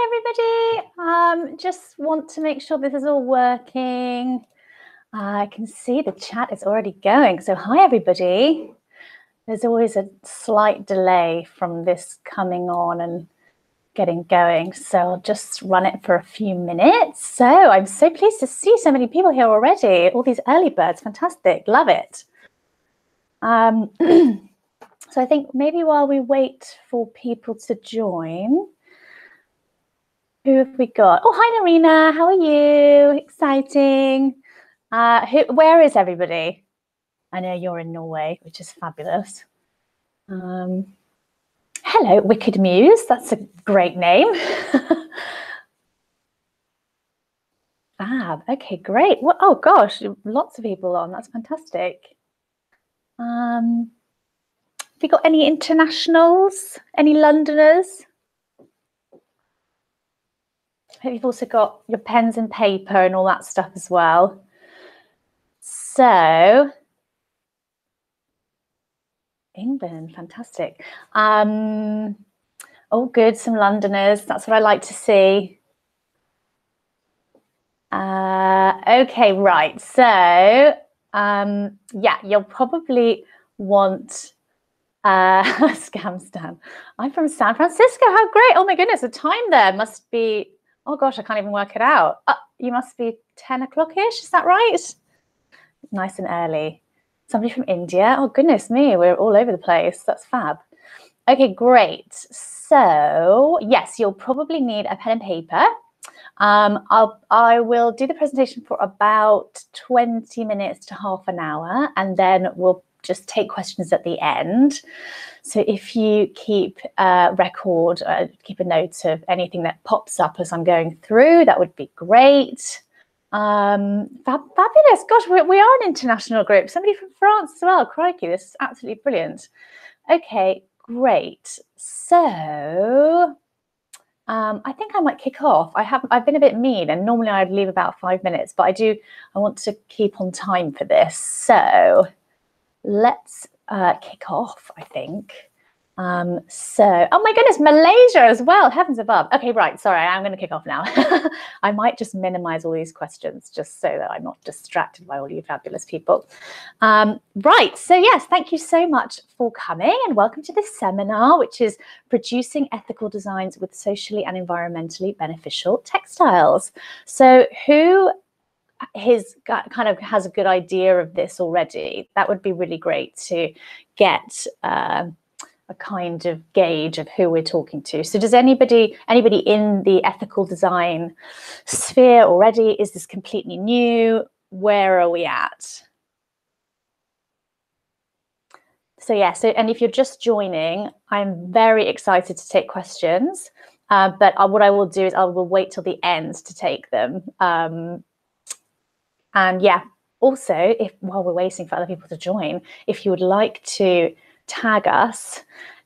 Hi, everybody. Just want to make sure this is all working. I can see the chat is already going. So hi, everybody. There's always a slight delay from this coming on and getting going. So I'll just run it for a few minutes. So I'm so pleased to see so many people here already. All these early birds, fantastic, love it. So I think maybe while we wait for people to join, who have we got? Oh, hi, Narina. How are you? Exciting. Where is everybody? I know you're in Norway, which is fabulous. Hello, Wicked Muse. That's a great name. Fab. Okay, great. Well, oh gosh, lots of people on. That's fantastic. Have you got any internationals? Any Londoners? I hope you've also got your pens and paper and all that stuff as well. So, England, fantastic. Oh, good, some Londoners. That's what I like to see. Okay, right. So, yeah, you'll probably want Scamstan. I'm from San Francisco. How great. Oh my goodness, the time there must be, oh gosh, I can't even work it out. You must be 10 o'clock-ish, is that right? Nice and early. Somebody from India. Oh goodness me, we're all over the place. That's fab. Okay, great. So yes, you'll probably need a pen and paper. I will do the presentation for about 20 minutes to half an hour, and then we'll just take questions at the end. So if you keep a record, keep a note of anything that pops up as I'm going through, that would be great. Fabulous. Gosh, we are an international group. Somebody from France as well. Crikey, this is absolutely brilliant. Okay, great. So I think I might kick off. I've been a bit mean, and normally I'd leave about 5 minutes, but I want to keep on time for this. So let's kick off, I think. So, oh my goodness, Malaysia as well, heavens above. Okay, right, sorry, I'm going to kick off now. I might just minimize all these questions just so that I'm not distracted by all you fabulous people. Right, so yes, thank you so much for coming and welcome to this seminar, which is Producing Ethical Designs with Socially and Environmentally Beneficial Textiles. So who kind of has a good idea of this already? That would be really great to get a kind of gauge of who we're talking to. So does anybody in the ethical design sphere already? Is this completely new? Where are we at? So yeah, and if you're just joining, I'm very excited to take questions, but what I will do is I will wait till the end to take them. And yeah, also, while we're waiting for other people to join, if you would like to tag us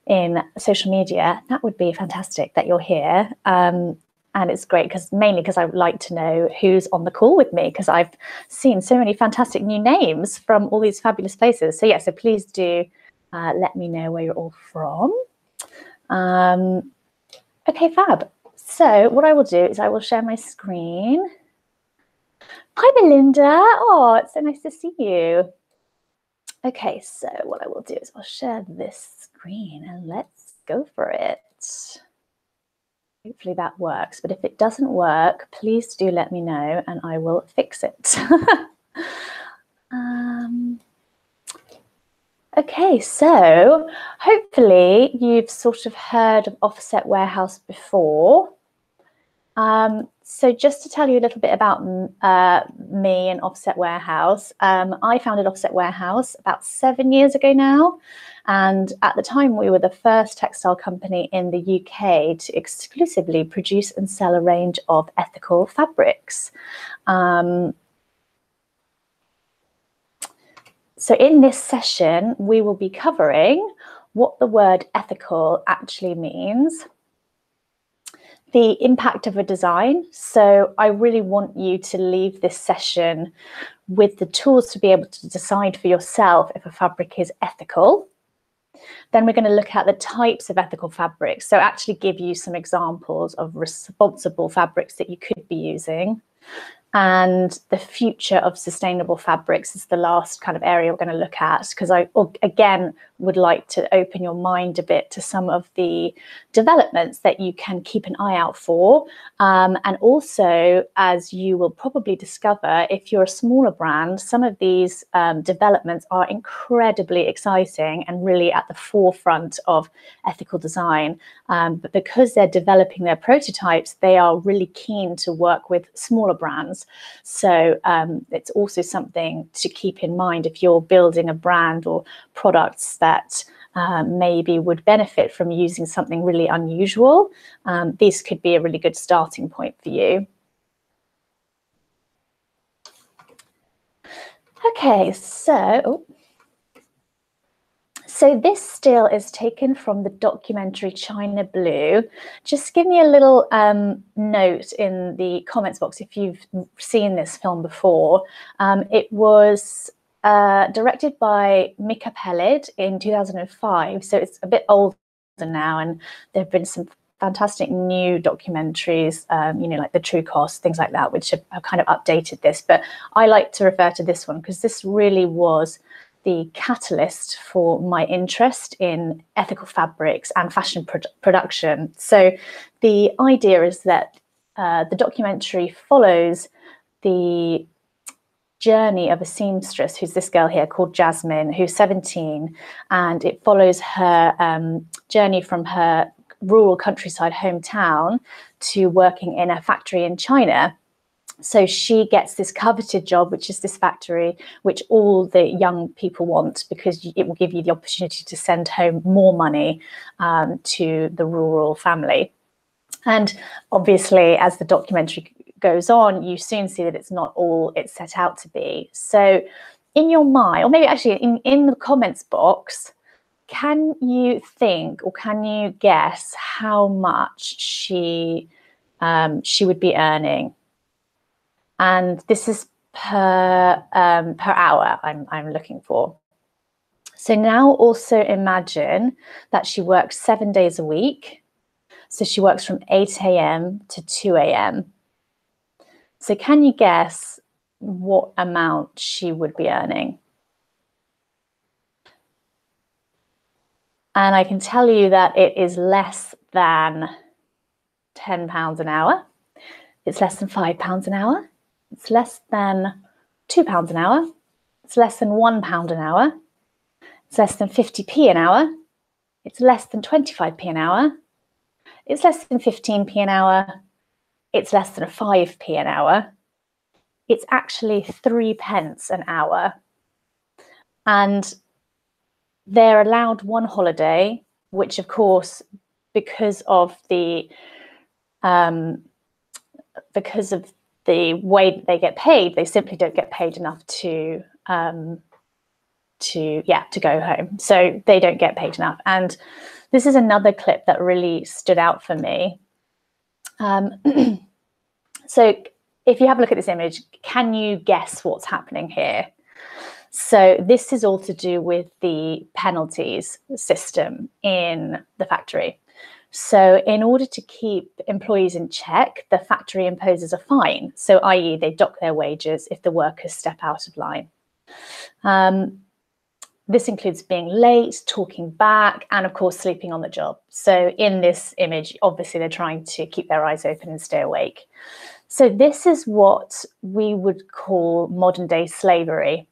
in social media, that would be fantastic that you're here. And it's great mainly because I would like to know who's on the call with me, because I've seen so many fantastic new names from all these fabulous places. So yeah, so please do let me know where you're all from. Okay, fab. So what I will do is I will share my screen. Hi, Belinda. Oh, it's so nice to see you. Okay, so what I will do is I'll share this screen and let's go for it. Hopefully that works, but if it doesn't work, please do let me know and I will fix it. Okay, so hopefully you've sort of heard of Offset Warehouse before. So just to tell you a little bit about me and Offset Warehouse, I founded Offset Warehouse about 7 years ago now. And at the time, we were the first textile company in the UK to exclusively produce and sell a range of ethical fabrics. So in this session, we will be covering what the word ethical actually means, the impact of a design. So I really want you to leave this session with the tools to be able to decide for yourself if a fabric is ethical. Then we're going to look at the types of ethical fabrics. So actually give you some examples of responsible fabrics that you could be using. And the future of sustainable fabrics is the last kind of area we're going to look at, because I, again, would like to open your mind a bit to some of the developments that you can keep an eye out for. And also, as you will probably discover, if you're a smaller brand, some of these developments are incredibly exciting and really at the forefront of ethical design. But because they're developing their prototypes, they are really keen to work with smaller brands. So it's also something to keep in mind if you're building a brand or products that maybe would benefit from using something really unusual. This could be a really good starting point for you. Okay, so this still is taken from the documentary China Blue. Just give me a little note in the comments box if you've seen this film before. It was directed by Mika Peled in 2005, so it's a bit older now, and there have been some fantastic new documentaries, you know, like The True Cost, things like that, which have kind of updated this. But I like to refer to this one because this really was the catalyst for my interest in ethical fabrics and fashion production. So the idea is that the documentary follows the journey of a seamstress, who's this girl here called Jasmine, who's 17, and it follows her journey from her rural countryside hometown to working in a factory in China. So she gets this coveted job, which is this factory, which all the young people want, because it will give you the opportunity to send home more money to the rural family. And obviously, as the documentary goes on, you soon see that it's not all it's set out to be. So in your mind, or maybe actually in the comments box, can you think or can you guess how much she would be earning? And this is per hour I'm looking for. So now also imagine that she works 7 days a week. So she works from 8 a.m. to 2 a.m. So can you guess what amount she would be earning? And I can tell you that it is less than £10 an hour. It's less than £5 an hour. It's less than £2 an hour. It's less than £1 an hour. It's less than 50p an hour. It's less than 25p an hour. It's less than 15p an hour. It's less than 5p an hour. It's actually 3 pence an hour. And they're allowed one holiday, which of course, because of the way that they get paid, they simply don't get paid enough to go home. So they don't get paid enough. And this is another clip that really stood out for me. So if you have a look at this image, can you guess what's happening here? So this is all to do with the penalties system in the factory. So in order to keep employees in check, the factory imposes a fine. So i.e. they dock their wages if the workers step out of line. This includes being late, talking back, and of course, sleeping on the job. So in this image, obviously they're trying to keep their eyes open and stay awake. So this is what we would call modern day slavery.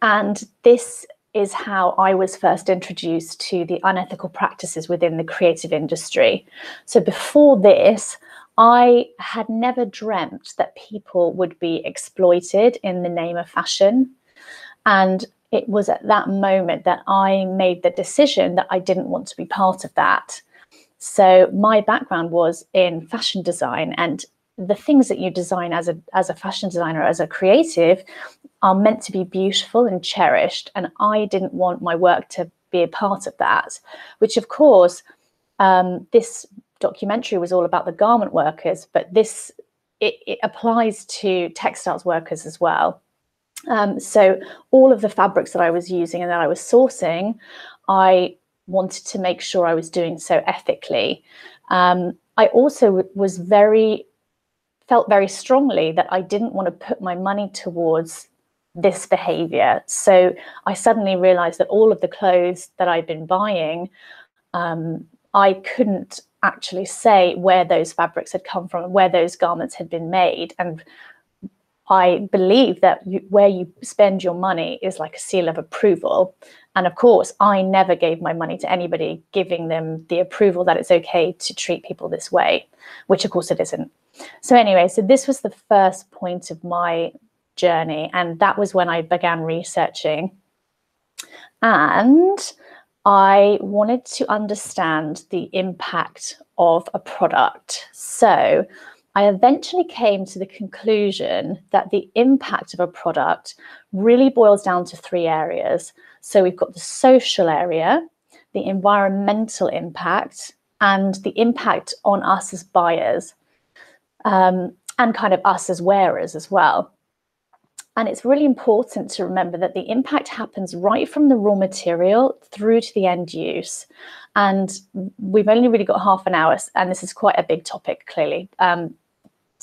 And this is how I was first introduced to the unethical practices within the creative industry. So before this, I had never dreamt that people would be exploited in the name of fashion. And it was at that moment that I made the decision that I didn't want to be part of that. So my background was in fashion design, and the things that you design as a fashion designer, as a creative, are meant to be beautiful and cherished. And I didn't want my work to be a part of that, which of course, this documentary was all about the garment workers, but it applies to textiles workers as well. So all of the fabrics that I was using and that I was sourcing I wanted to make sure I was doing so ethically. I also felt very strongly that I didn't want to put my money towards this behavior. So I suddenly realized that all of the clothes that I'd been buying, I couldn't actually say where those fabrics had come from, where those garments had been made. And I believe that where you spend your money is like a seal of approval. And of course, I never gave my money to anybody, giving them the approval that it's okay to treat people this way, which of course it isn't. So anyway, so this was the first point of my journey. And that was when I began researching. And I wanted to understand the impact of a product. So I eventually came to the conclusion that the impact of a product really boils down to three areas. So we've got the social area, the environmental impact, and the impact on us as buyers, and kind of us as wearers as well. And it's really important to remember that the impact happens right from the raw material through to the end use. And we've only really got half an hour, and this is quite a big topic, clearly.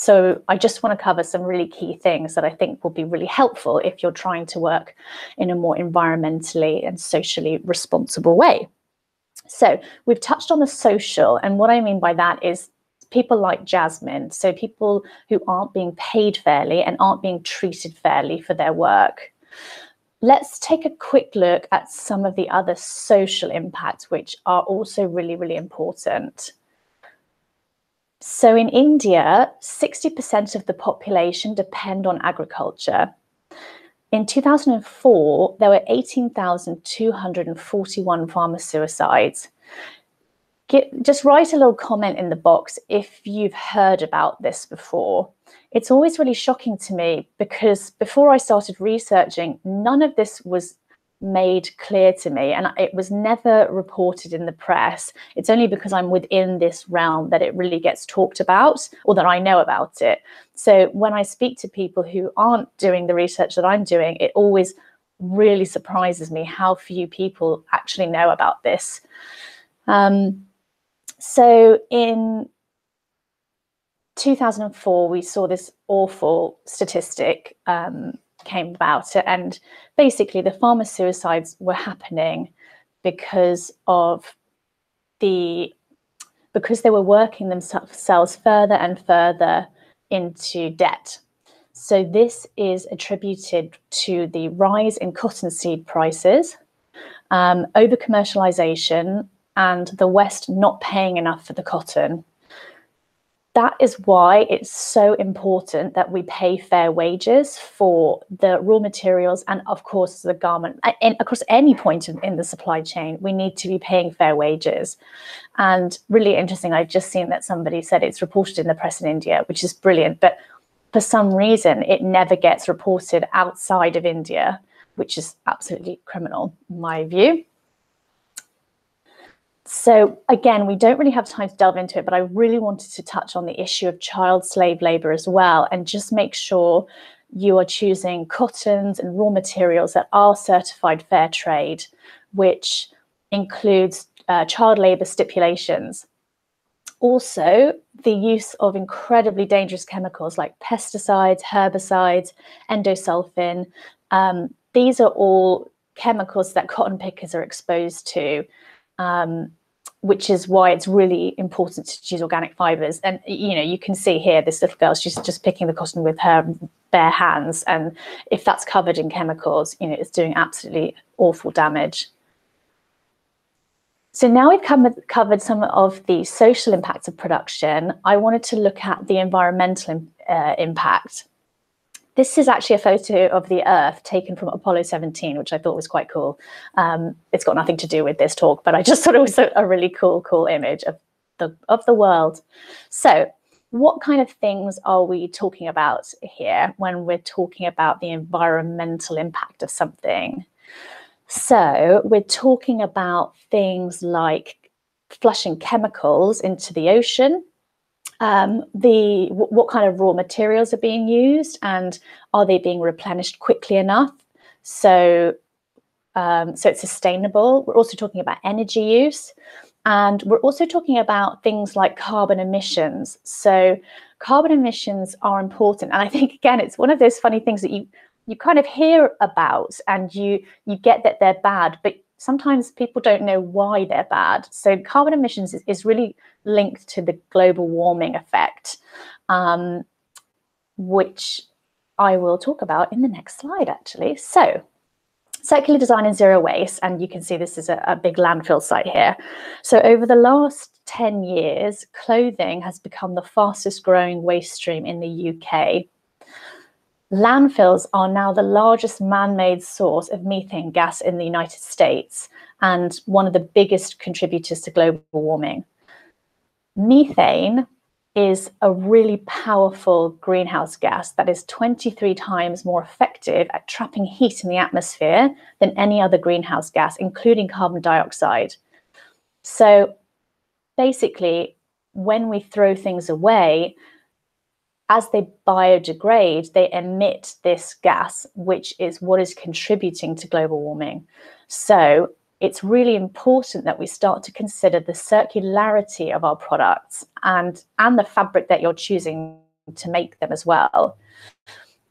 So I just want to cover some really key things that I think will be really helpful if you're trying to work in a more environmentally and socially responsible way. So we've touched on the social, and what I mean by that is people like Jasmine, so people who aren't being paid fairly and aren't being treated fairly for their work. Let's take a quick look at some of the other social impacts, which are also really, really important. So in India, 60% of the population depend on agriculture. In 2004, there were 18,241 farmer suicides. Just write a little comment in the box if you've heard about this before. It's always really shocking to me because before I started researching, none of this was made clear to me, and it was never reported in the press. It's only because I'm within this realm that it really gets talked about, or that I know about it. So when I speak to people who aren't doing the research that I'm doing, it always really surprises me how few people actually know about this. So in 2004, we saw this awful statistic came about, and basically the farmer suicides were happening because they were working themselves further and further into debt. So this is attributed to the rise in cottonseed prices, over commercialization, and the West not paying enough for the cotton. That is why it's so important that we pay fair wages for the raw materials and, of course, the garment. And across any point in the supply chain, we need to be paying fair wages. And really interesting, I've just seen that somebody said it's reported in the press in India, which is brilliant. But for some reason, it never gets reported outside of India, which is absolutely criminal, in my view. So again, we don't really have time to delve into it, but I really wanted to touch on the issue of child slave labor as well, and just make sure you are choosing cottons and raw materials that are certified fair trade, which includes child labor stipulations. Also, the use of incredibly dangerous chemicals like pesticides, herbicides, endosulfan. These are all chemicals that cotton pickers are exposed to. Which is why it's really important to choose organic fibers. And, you know, you can see here, this little girl, she's just picking the cotton with her bare hands. And if that's covered in chemicals, you know, it's doing absolutely awful damage. So now we've covered some of the social impacts of production. I wanted to look at the environmental impact. This is actually a photo of the Earth taken from Apollo 17, which I thought was quite cool. It's got nothing to do with this talk, but I just thought it was a really cool image of the world. So what kind of things are we talking about here when we're talking about the environmental impact of something? So we're talking about things like flushing chemicals into the ocean, what kind of raw materials are being used, and are they being replenished quickly enough? So So it's sustainable. We're also talking about energy use. And we're also talking about things like carbon emissions. So carbon emissions are important. And I think, again, it's one of those funny things that you kind of hear about and you get that they're bad, but sometimes people don't know why they're bad. So carbon emissions is really linked to the global warming effect, which I will talk about in the next slide, actually. So circular design and zero waste, and you can see this is a big landfill site here. So over the last 10 years, clothing has become the fastest growing waste stream in the UK. Landfills are now the largest man-made source of methane gas in the United States and one of the biggest contributors to global warming. Methane is a really powerful greenhouse gas that is 23 times more effective at trapping heat in the atmosphere than any other greenhouse gas, including carbon dioxide. So basically, when we throw things away, as they biodegrade, they emit this gas, which is what is contributing to global warming. So it's really important that we start to consider the circularity of our products and the fabric that you're choosing to make them as well.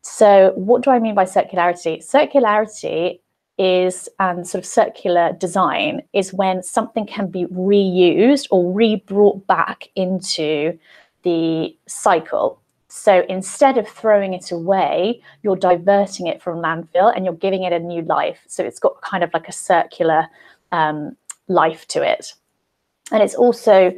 So what do I mean by circularity? Circularity is, and sort of circular design is when something can be reused or re-brought back into the cycle. So instead of throwing it away, you're diverting it from landfill and you're giving it a new life. So it's got kind of like a circular life to it. And it's also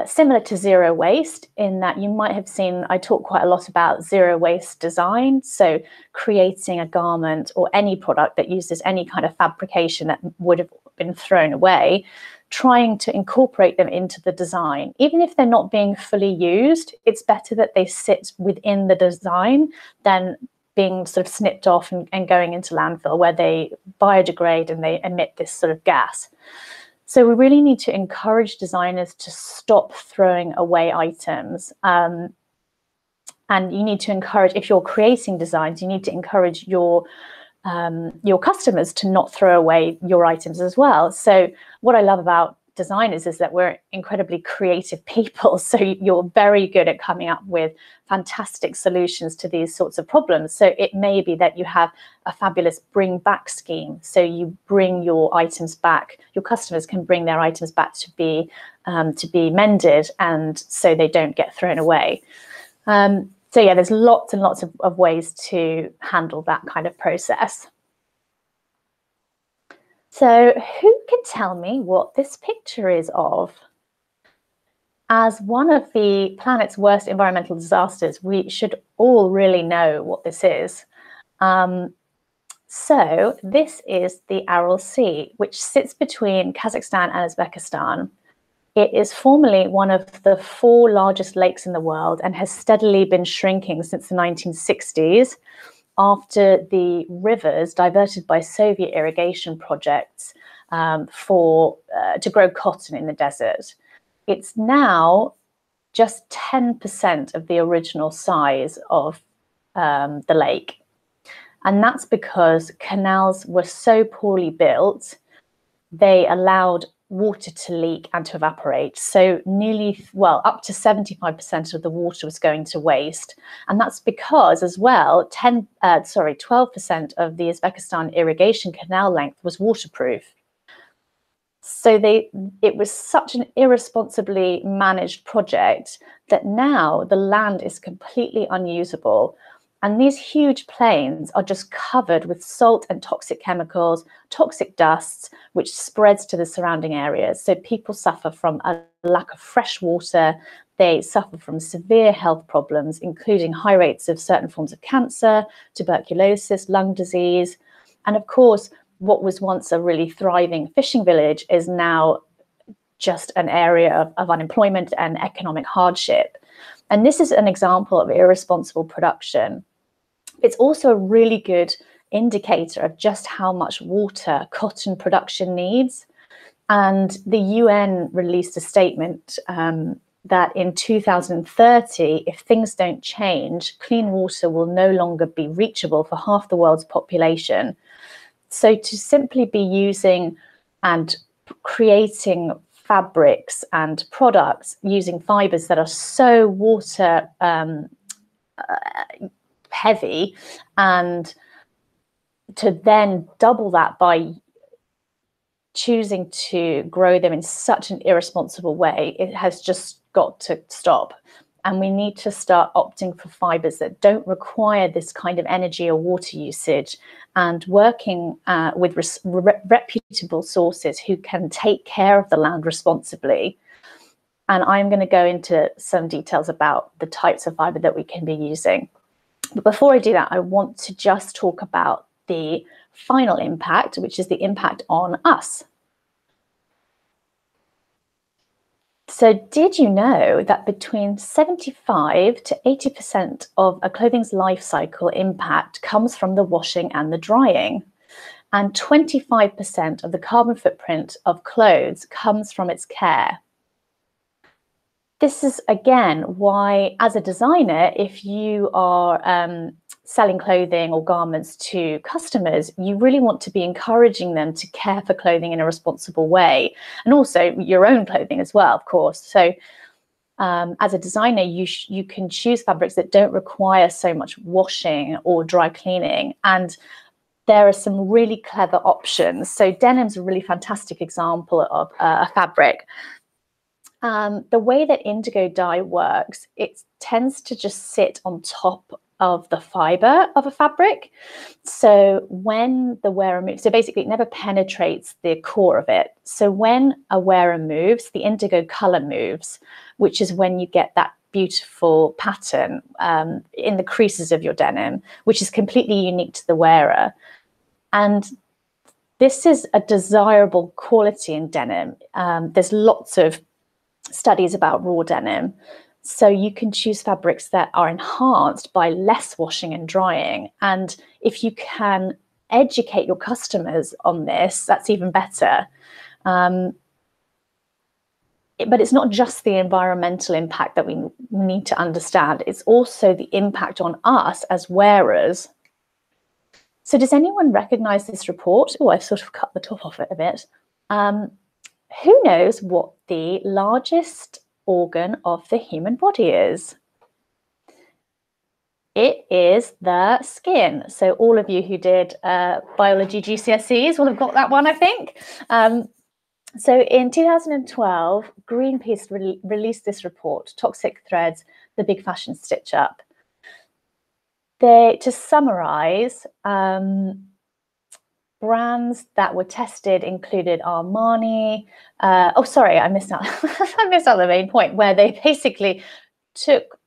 similar to zero waste in that you might have seen, I talk quite a lot about zero waste design. So creating a garment or any product that uses any kind of fabrication that would have been thrown away, trying to incorporate them into the design. Even if they're not being fully used, it's better that they sit within the design than being sort of snipped off and going into landfill where they biodegrade and they emit this sort of gas. So we really need to encourage designers to stop throwing away items. And you need to encourage, if you're creating designs, you need to encourage your customers to not throw away your items as well. So what I love about designers is that we're incredibly creative people. So you're very good at coming up with fantastic solutions to these sorts of problems. So it may be that you have a fabulous bring back scheme. So you bring your items back, your customers can bring their items back to be mended, and so they don't get thrown away. So yeah, there's lots and lots of ways to handle that kind of process. So who can tell me what this picture is of? As one of the planet's worst environmental disasters, we should all really know what this is. So this is the Aral Sea, which sits between Kazakhstan and Uzbekistan. It is formerly one of the 4 largest lakes in the world and has steadily been shrinking since the 1960s after the rivers diverted by Soviet irrigation projects to grow cotton in the desert. It's now just 10% of the original size of the lake. And that's because canals were so poorly built, they allowed water to leak and to evaporate. So up to 75% of the water was going to waste. And that's because as well, 12% of the Uzbekistan irrigation canal length was waterproof. So it was such an irresponsibly managed project that now the land is completely unusable. And these huge plains are just covered with salt and toxic chemicals, toxic dusts, which spreads to the surrounding areas. So people suffer from a lack of fresh water. They suffer from severe health problems, including high rates of certain forms of cancer, tuberculosis, lung disease. And of course, what was once a really thriving fishing village is now just an area of unemployment and economic hardship. And this is an example of irresponsible production. It's also a really good indicator of just how much water cotton production needs. And the UN released a statement that in 2030, if things don't change, clean water will no longer be reachable for half the world's population. So to simply be using and creating fabrics and products using fibers that are so water heavy, and to then double that by choosing to grow them in such an irresponsible way, it has just got to stop. And we need to start opting for fibers that don't require this kind of energy or water usage, and working with reputable sources who can take care of the land responsibly. And I'm going to go into some details about the types of fiber that we can be using. But before I do that, I want to just talk about the final impact, which is the impact on us. So did you know that between 75 to 80% of a clothing's life cycle impact comes from the washing and the drying? And 25% of the carbon footprint of clothes comes from its care. This is, again, why, as a designer, if you are selling clothing or garments to customers, you really want to be encouraging them to care for clothing in a responsible way, and also your own clothing as well, of course. So as a designer, you can choose fabrics that don't require so much washing or dry cleaning, and there are some really clever options. So denim's a really fantastic example of a fabric. The way that indigo dye works, it tends to just sit on top of the fiber of a fabric. So when the wearer moves, so basically it never penetrates the core of it. So when a wearer moves, the indigo color moves, which is when you get that beautiful pattern in the creases of your denim, which is completely unique to the wearer. And this is a desirable quality in denim. There's lots of studies about raw denim. So you can choose fabrics that are enhanced by less washing and drying. And if you can educate your customers on this, that's even better. But it's not just the environmental impact that we need to understand. It's also the impact on us as wearers. So does anyone recognize this report? Oh, I've sort of cut the top off it a bit. Who knows what the largest organ of the human body is? It is the skin. So all of you who did biology GCSEs will have got that one, I think. So in 2012, Greenpeace released this report, Toxic Threads, the Big Fashion Stitch Up. To summarize, brands that were tested included Armani. Oh, sorry, I missed out. I missed out the main point, where they basically took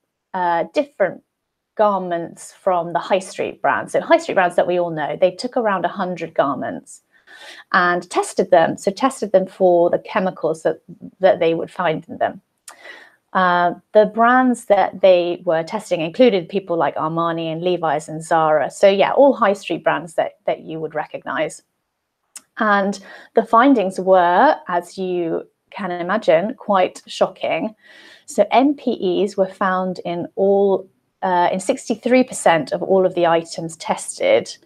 different garments from the high street brands. So high street brands that we all know, they took around 100 garments and tested them. So tested them for the chemicals that they would find in them. The brands that they were testing included people like Armani and Levi's and Zara. So yeah, all high street brands that you would recognize. And the findings were, as you can imagine, quite shocking. So NPEs were found in 63% of all of the items tested.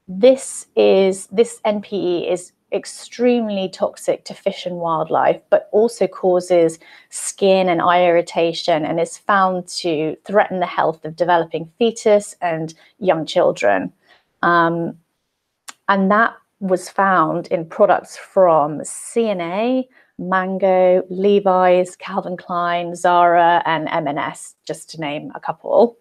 This NPE is extremely toxic to fish and wildlife, but also causes skin and eye irritation, and is found to threaten the health of developing fetus and young children. And that was found in products from C&A, Mango, Levi's, Calvin Klein, Zara, and M&S, just to name a couple.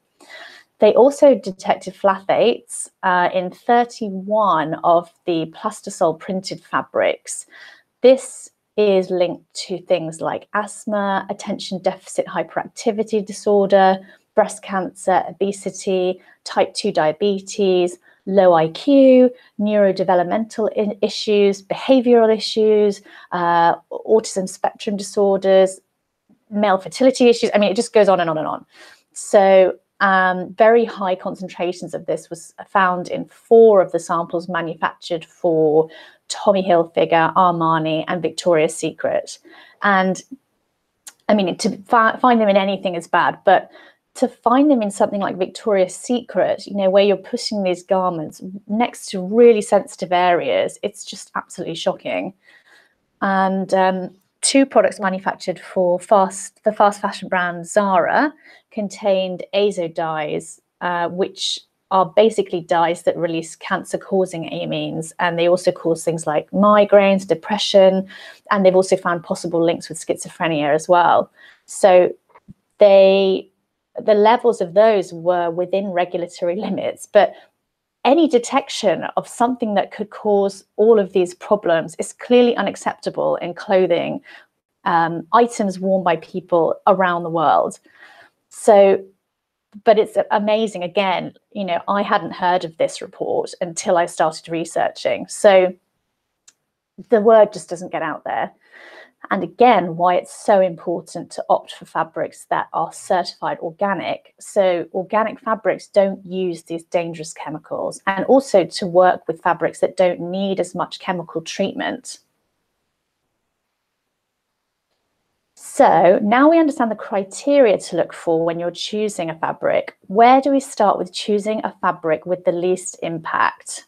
They also detected phthalates in 31 of the plastisol printed fabrics. This is linked to things like asthma, attention deficit hyperactivity disorder, breast cancer, obesity, type 2 diabetes, low IQ, neurodevelopmental issues, behavioral issues, autism spectrum disorders, male fertility issues. I mean, it just goes on and on and on. So very high concentrations of this was found in 4 of the samples manufactured for Tommy Hilfiger, Armani, and Victoria's Secret. And I mean, to find them in anything is bad, but to find them in something like Victoria's Secret, you know, where you're putting these garments next to really sensitive areas, it's just absolutely shocking. And two products manufactured for the fast fashion brand Zara contained azo dyes, which are basically dyes that release cancer-causing amines, and they also cause things like migraines, depression, and they've also found possible links with schizophrenia as well. So the levels of those were within regulatory limits, but any detection of something that could cause all of these problems is clearly unacceptable in clothing, items worn by people around the world. So, but it's amazing. Again, you know, I hadn't heard of this report until I started researching. So the word just doesn't get out there. And again, why it's so important to opt for fabrics that are certified organic. So organic fabrics don't use these dangerous chemicals, and also to work with fabrics that don't need as much chemical treatment. So now we understand the criteria to look for when you're choosing a fabric. Where do we start with choosing a fabric with the least impact?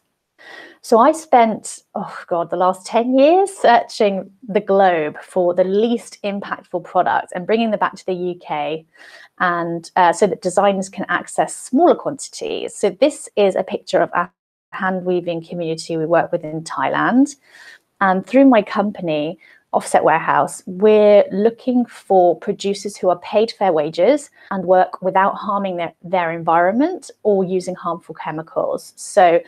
So I spent, the last 10 years searching the globe for the least impactful products and bringing them back to the UK, and so that designers can access smaller quantities. So this is a picture of a hand weaving community we work with in Thailand. And through my company, Offset Warehouse, we're looking for producers who are paid fair wages and work without harming their environment or using harmful chemicals. So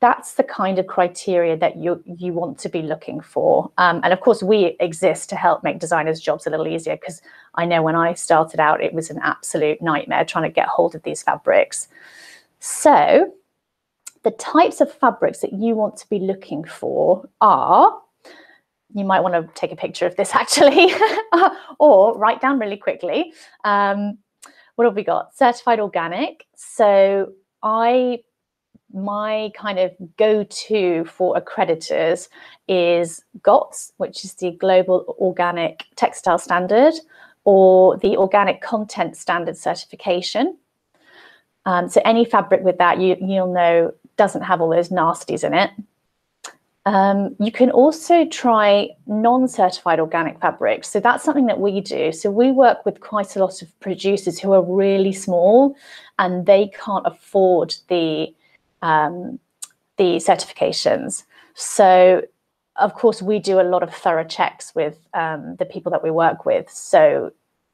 that's the kind of criteria that you want to be looking for. And of course, we exist to help make designers' jobs a little easier, because I know when I started out, it was an absolute nightmare trying to get hold of these fabrics. So the types of fabrics that you want to be looking for are, you might want to take a picture of this actually, or write down really quickly. What have we got? Certified organic. So my kind of go-to for accreditors is GOTS, which is the Global Organic Textile Standard, or the Organic Content Standard certification. So any fabric with that, you'll know doesn't have all those nasties in it. You can also try non-certified organic fabrics. So that's something that we do. So we work with quite a lot of producers who are really small and they can't afford the certifications. So of course we do a lot of thorough checks with the people that we work with. So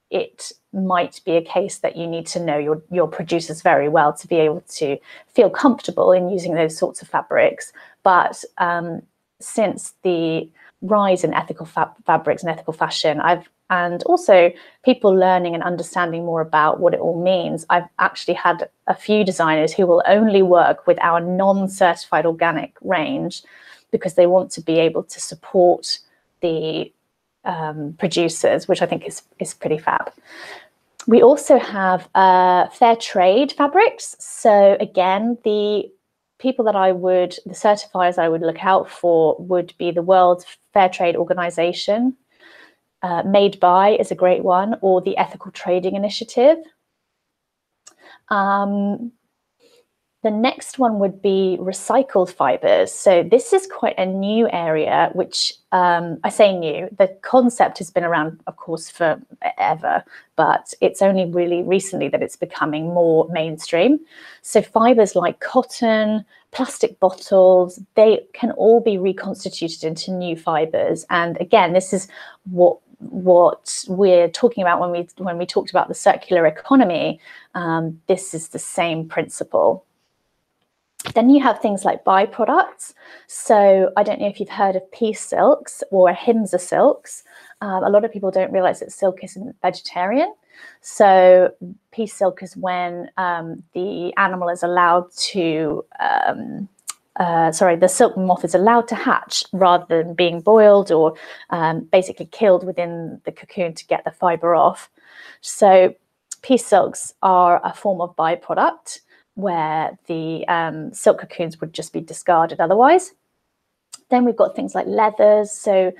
it might be a case that you need to know your producers very well to be able to feel comfortable in using those sorts of fabrics. But since the rise in ethical fabrics and ethical fashion, and also people learning and understanding more about what it all means, I've actually had a few designers who will only work with our non-certified organic range because they want to be able to support the producers, which I think is pretty fab. We also have fair trade fabrics. So again, the certifiers I would look out for would be the World Fair Trade Organization. Made By is a great one, or the Ethical Trading Initiative. The next one would be recycled fibers. So this is quite a new area, which I say new. The concept has been around, of course, forever, but it's only really recently that it's becoming more mainstream. So fibers like cotton, plastic bottles, they can all be reconstituted into new fibers. And again, this is what we're talking about when we talked about the circular economy. This is the same principle. Then you have things like byproducts. So I don't know if you've heard of pea silks or ahimsa silks. A lot of people don't realize that silk isn't vegetarian. So pea silk is when the animal is allowed to, the silk moth is allowed to hatch rather than being boiled or basically killed within the cocoon to get the fiber off. So pea silks are a form of byproduct where the silk cocoons would just be discarded otherwise. Then we've got things like leathers. So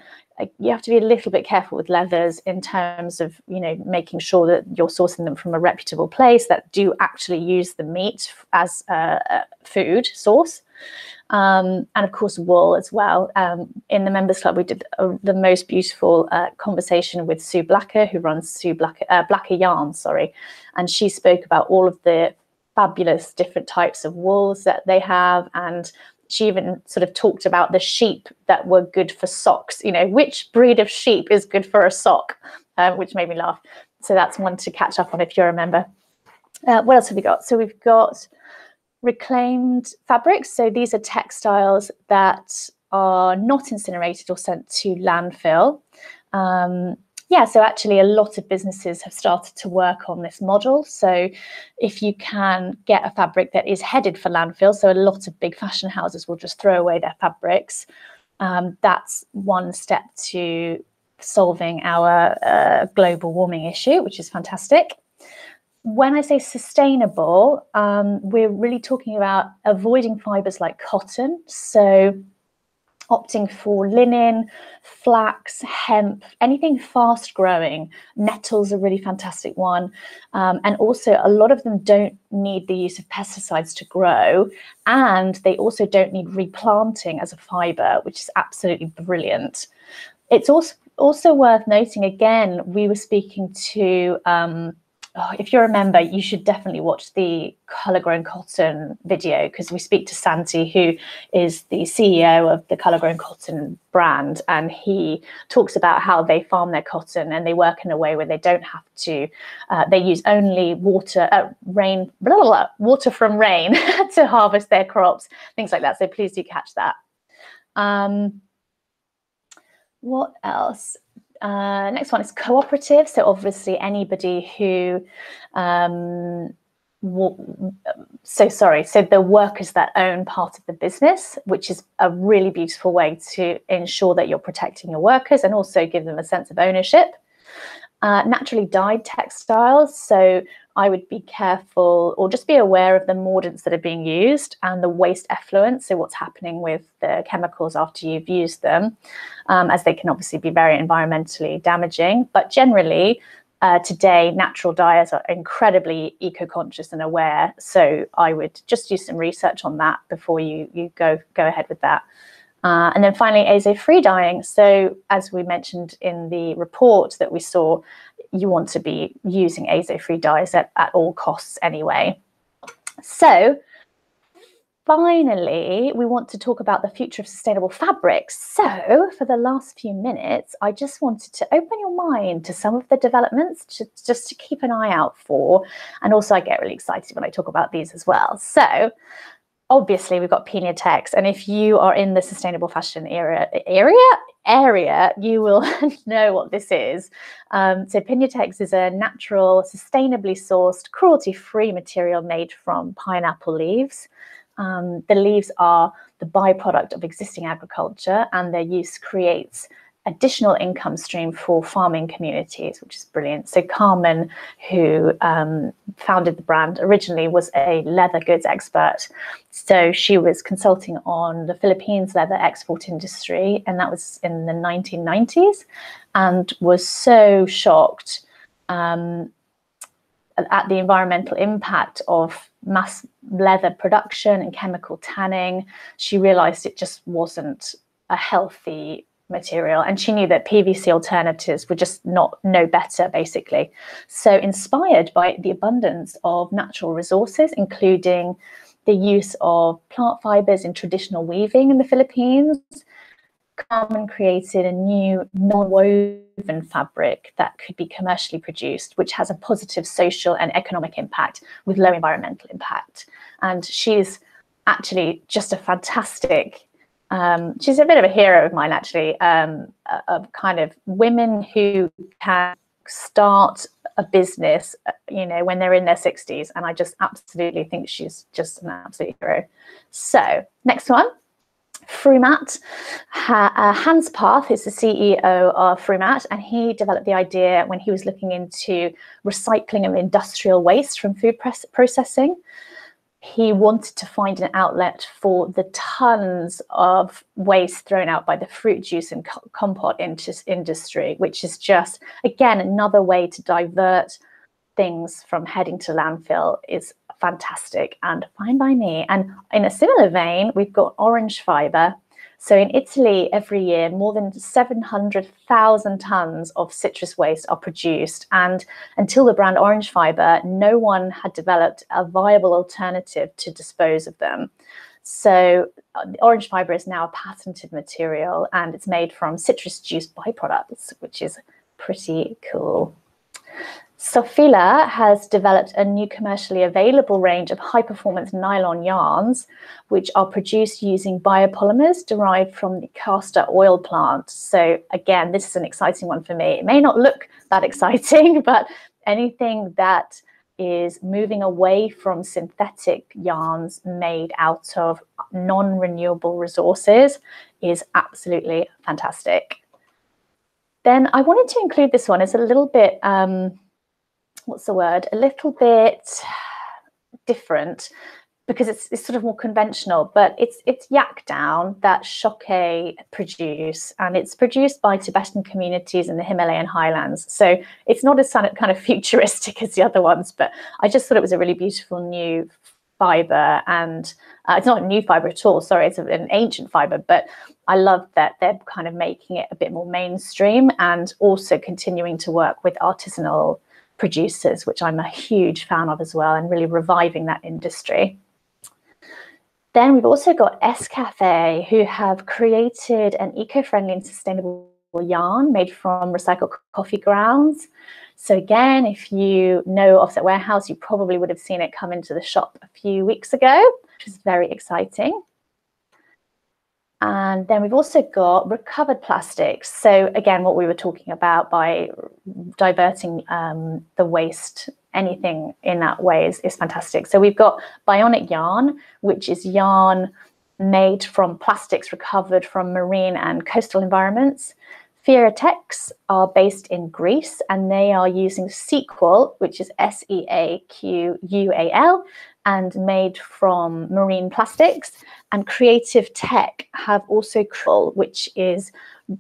you have to be a little bit careful with leathers in terms of, you know, making sure that you're sourcing them from a reputable place that do actually use the meat as a food source. And of course, wool as well. In the members club, we did the most beautiful conversation with Sue Blacker, who runs Blacker Yarn, sorry. And she spoke about all of the fabulous different types of wools that they have. And she even sort of talked about the sheep that were good for socks. You know, which breed of sheep is good for a sock, which made me laugh. So that's one to catch up on if you're a member. What else have we got? So we've got reclaimed fabrics. So these are textiles that are not incinerated or sent to landfill. Yeah, so actually a lot of businesses have started to work on this model. So if you can get a fabric that is headed for landfill, so a lot of big fashion houses will just throw away their fabrics, that's one step to solving our global warming issue, which is fantastic. When I say sustainable, we're really talking about avoiding fibers like cotton. So opting for linen, flax, hemp, anything fast growing. Nettles are a really fantastic one. And also a lot of them don't need the use of pesticides to grow. And they also don't need replanting as a fiber, which is absolutely brilliant. It's also worth noting, again, we were speaking to, if you're a member, you should definitely watch the Colour Grown Cotton video, because we speak to Santi, who is the CEO of the Colour Grown Cotton brand, and he talks about how they farm their cotton and they work in a way where they don't have to, they use only water from rain to harvest their crops, things like that. So please do catch that. What else? Next one is cooperative. So obviously anybody who, so the workers that own part of the business, which is a really beautiful way to ensure that you're protecting your workers and also give them a sense of ownership. Naturally dyed textiles. So I would be careful or just be aware of the mordants that are being used and the waste effluent. So what's happening with the chemicals after you've used them, as they can obviously be very environmentally damaging. But generally, today, natural dyers are incredibly eco-conscious and aware. So I would just do some research on that before you go ahead with that. And then finally, azo-free dyeing. So as we mentioned in the report that we saw, you want to be using azo-free dyes at all costs anyway. So finally, we want to talk about the future of sustainable fabrics. So for the last few minutes, I just wanted to open your mind to some of the developments just to keep an eye out for. And also I get really excited when I talk about these as well. So obviously, we've got Pinyatex, and if you are in the sustainable fashion area, you will know what this is. So Pinyatex is a natural, sustainably sourced, cruelty-free material made from pineapple leaves. The leaves are the byproduct of existing agriculture, and their use creates additional income stream for farming communities, which is brilliant. So Carmen, who founded the brand, originally was a leather goods expert. So she was consulting on the Philippines leather export industry, and that was in the 1990s, and was so shocked at the environmental impact of mass leather production and chemical tanning. She realized it just wasn't a healthy material, and she knew that PVC alternatives were just no better, basically. So inspired by the abundance of natural resources, including the use of plant fibers in traditional weaving in the Philippines, Carmen created a new non-woven fabric that could be commercially produced, which has a positive social and economic impact with low environmental impact. And she's actually just a fantastic, she's a bit of a hero of mine, actually, of kind of women who can start a business, you know, when they're in their 60s. And I just absolutely think she's just an absolute hero. So next one. Frumat. Hans Path is the CEO of Frumat, and he developed the idea when he was looking into recycling of industrial waste from food processing. he wanted to find an outlet for the tons of waste thrown out by the fruit juice and compote industry, which is just, again, another way to divert things from heading to landfill. Is fantastic and fine by me. And in a similar vein, we've got orange fiber. So in Italy, every year, more than 700,000 tons of citrus waste are produced. And until the brand Orange Fiber, no one had developed a viable alternative to dispose of them. So orange fiber is now a patented material, and it's made from citrus juice byproducts, which is pretty cool. Sofila has developed a new commercially available range of high-performance nylon yarns, which are produced using biopolymers derived from the castor oil plant. So again, this is an exciting one for me. It may not look that exciting, but anything that is moving away from synthetic yarns made out of non-renewable resources is absolutely fantastic. Then I wanted to include this one as a little bit, what's the word? A little bit different, because it's sort of more conventional, but it's yak down that Choquet produce, and it's produced by Tibetan communities in the Himalayan highlands. So it's not as kind of futuristic as the other ones, but I just thought it was a really beautiful new fiber. And it's not a new fiber at all, sorry, it's an ancient fiber, but I love that they're kind of making it a bit more mainstream and also continuing to work with artisanal producers, which I'm a huge fan of as well, and really reviving that industry. Then we've also got Escafe, who have created an eco-friendly and sustainable yarn made from recycled coffee grounds. So again, if you know Offset Warehouse, you probably would have seen it come into the shop a few weeks ago, which is very exciting. And then we've also got recovered plastics. So again, what we were talking about by diverting the waste, anything in that way is fantastic. So we've got Bionic Yarn, which is yarn made from plastics recovered from marine and coastal environments. Firatex are based in Greece, and they are using Sequal, which is Sequual, and made from marine plastics. And Creative Tech have also Krill, which is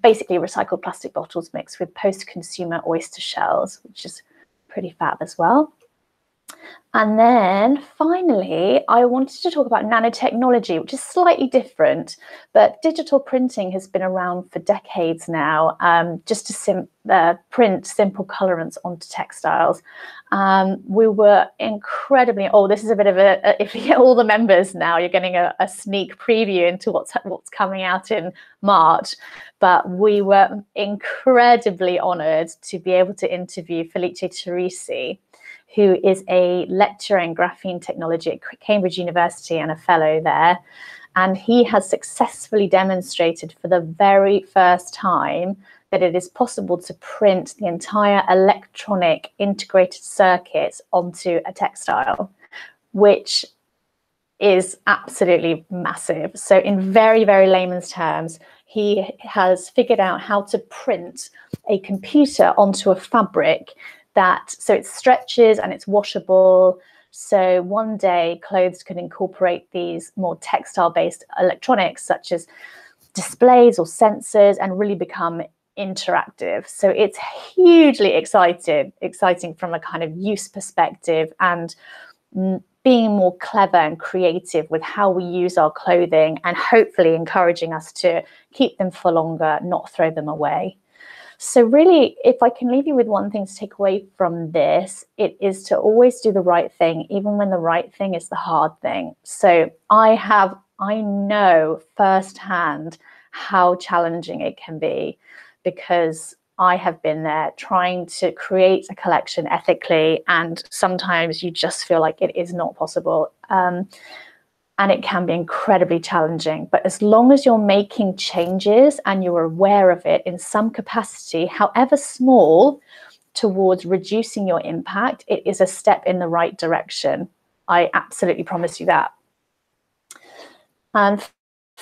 basically recycled plastic bottles mixed with post-consumer oyster shells, which is pretty fab as well. And then finally, I wanted to talk about nanotechnology, which is slightly different, but digital printing has been around for decades now, just to print simple colorants onto textiles. We were incredibly, this is a bit of if you get all the members now, you're getting a sneak preview into what's coming out in March. But we were incredibly honored to be able to interview Felice Teresi, who is a lecturer in graphene technology at Cambridge University and a fellow there. And he has successfully demonstrated for the very first time that it is possible to print the entire electronic integrated circuits onto a textile, which is absolutely massive. So in very, very layman's terms, he has figured out how to print a computer onto a fabric so it stretches and it's washable. So one day clothes can incorporate these more textile-based electronics, such as displays or sensors, and really become interactive. So it's hugely exciting from a kind of use perspective, and being more clever and creative with how we use our clothing, and hopefully encouraging us to keep them for longer, not throw them away. So really, if I can leave you with one thing to take away from this, it is to always do the right thing, even when the right thing is the hard thing. So I know firsthand how challenging it can be, because I have been there trying to create a collection ethically, and sometimes you just feel like it is not possible. And it can be incredibly challenging. But as long as you're making changes and you're aware of it in some capacity, however small, towards reducing your impact, it is a step in the right direction. I absolutely promise you that. And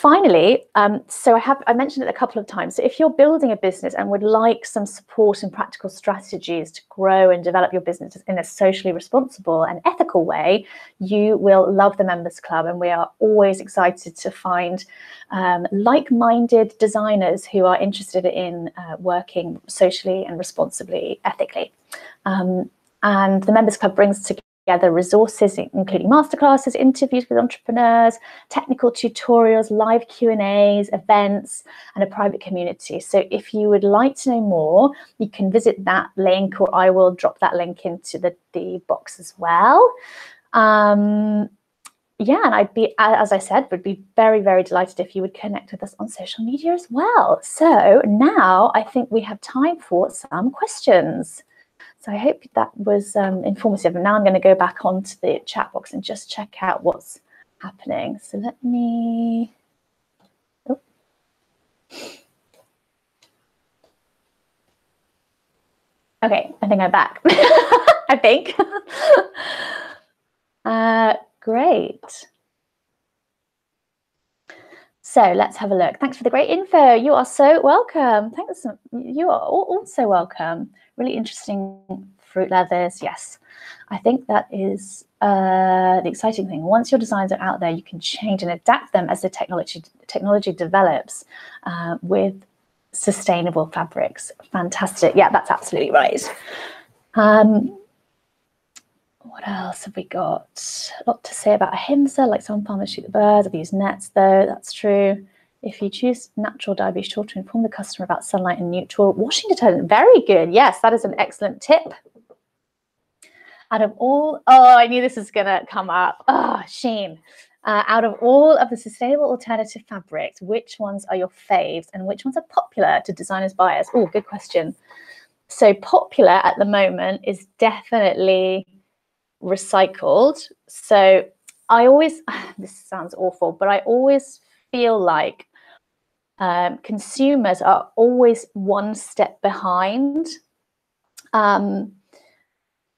Finally, so I mentioned it a couple of times. So if you're building a business and would like some support and practical strategies to grow and develop your business in a socially responsible and ethical way, you will love the Members Club. And we are always excited to find like-minded designers who are interested in working socially and responsibly, ethically. And the Members Club brings together resources, including masterclasses, interviews with entrepreneurs, technical tutorials, live Q&As, events, and a private community. So if you would like to know more, you can visit that link, or I will drop that link into the box as well. Yeah, and I'd be, as I said, would be very, very delighted if you would connect with us on social media as well. So now I think we have time for some questions. So I hope that was informative. And now I'm going to go back onto the chat box and just check out what's happening. So let me... Oh. Okay, I think I'm back. I think. Great. So let's have a look. Thanks for the great info. You are so welcome. Thanks. You are also welcome. Really interesting fruit leathers. Yes, I think that is the exciting thing. Once your designs are out there, you can change and adapt them as the technology develops with sustainable fabrics. Fantastic. Yeah, that's absolutely right. What else have we got? A lot to say about ahimsa, like some farmers shoot the birds. I've used nets though, that's true. If you choose natural dye, be sure to inform the customer about sunlight and neutral washing detergent. Very good. Yes, that is an excellent tip. Out of all, oh, I knew this was gonna come up. Oh, shame. Out of all of the sustainable alternative fabrics, which ones are your faves and which ones are popular to designers, buyers? Oh, good question. So popular at the moment is definitely recycled. So I always, this sounds awful, but I always feel like consumers are always one step behind.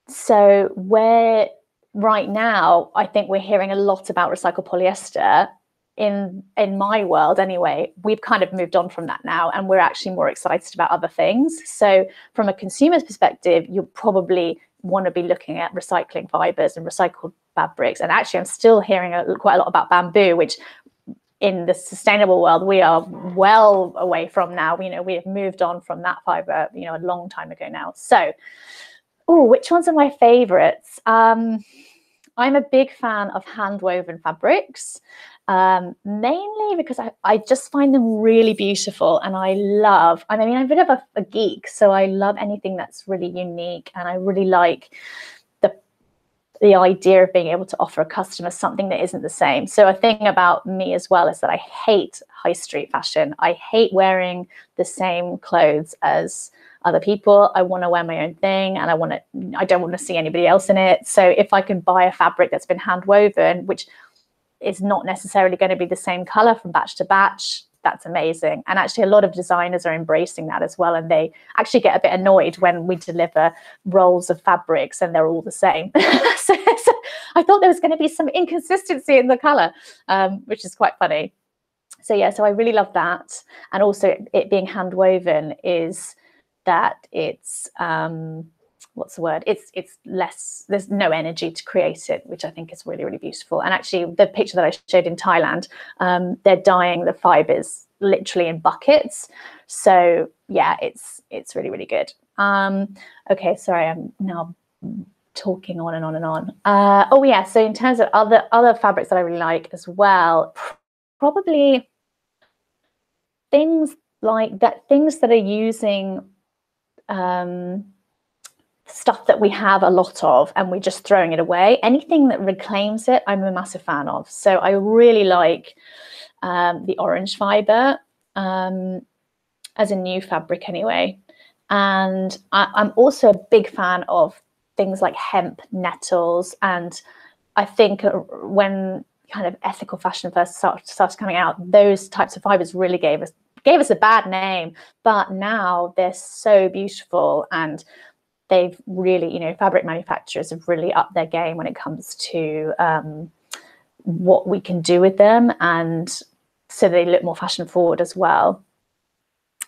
So where right now, I think we're hearing a lot about recycled polyester. In my world anyway, we've kind of moved on from that now, and we're actually more excited about other things. So from a consumer's perspective, you'll probably want to be looking at recycling fibers and recycled fabrics. And actually, I'm still hearing quite a lot about bamboo, which in the sustainable world, we are well away from now. You know, we have moved on from that fiber, you know, a long time ago now. So, oh, which ones are my favorites? I'm a big fan of hand-woven fabrics, mainly because I just find them really beautiful, and I mean, I'm a bit of a geek, so I love anything that's really unique, and I really like the idea of being able to offer a customer something that isn't the same. So a thing about me as well is that I hate high street fashion. I hate wearing the same clothes as other people. I want to wear my own thing, and I don't want to see anybody else in it. So if I can buy a fabric that's been hand woven, which is not necessarily going to be the same color from batch to batch, that's amazing. And actually a lot of designers are embracing that as well, and they actually get a bit annoyed when we deliver rolls of fabrics and they're all the same. so I thought there was going to be some inconsistency in the color, which is quite funny. So yeah, so I really love that. And also it being hand woven is that it's what's the word? It's less, there's no energy to create it, which I think is really, really beautiful. And actually the picture that I showed in Thailand, they're dyeing the fibers literally in buckets. So yeah, it's really, really good. Okay, sorry, I'm now talking on and on and on. Oh yeah, so in terms of other fabrics that I really like as well, probably things like that, things that are using stuff that we have a lot of and we're just throwing it away. Anything that reclaims it, I'm a massive fan of. So I really like the orange fiber as a new fabric anyway. And I'm also a big fan of things like hemp, nettles. And I think when kind of ethical fashion first started coming out, those types of fibers really gave us a bad name, but now they're so beautiful, and they've really, you know, fabric manufacturers have really upped their game when it comes to what we can do with them. And so they look more fashion forward as well.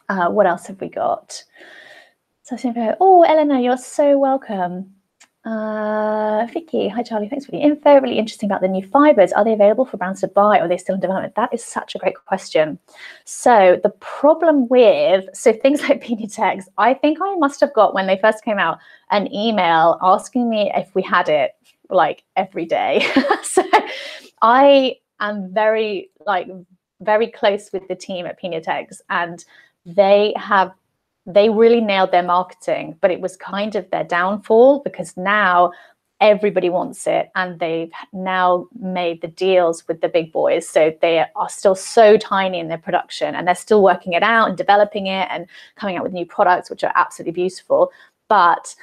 What else have we got? So, oh, Eleanor, you're so welcome. Vicky, hi Charlie, thanks for the info. Really interesting about the new fibers. Are they available for brands to buy, or are they still in development? That is such a great question. So the problem with, things like Penitex, I think I must have got, when they first came out, an email asking me if we had it like every day. So I am very close with the team at Penitex, and they really nailed their marketing, but it was kind of their downfall, because now everybody wants it, and they've now made the deals with the big boys. So they are still so tiny in their production, and they're still working it out and developing it and coming out with new products, which are absolutely beautiful. But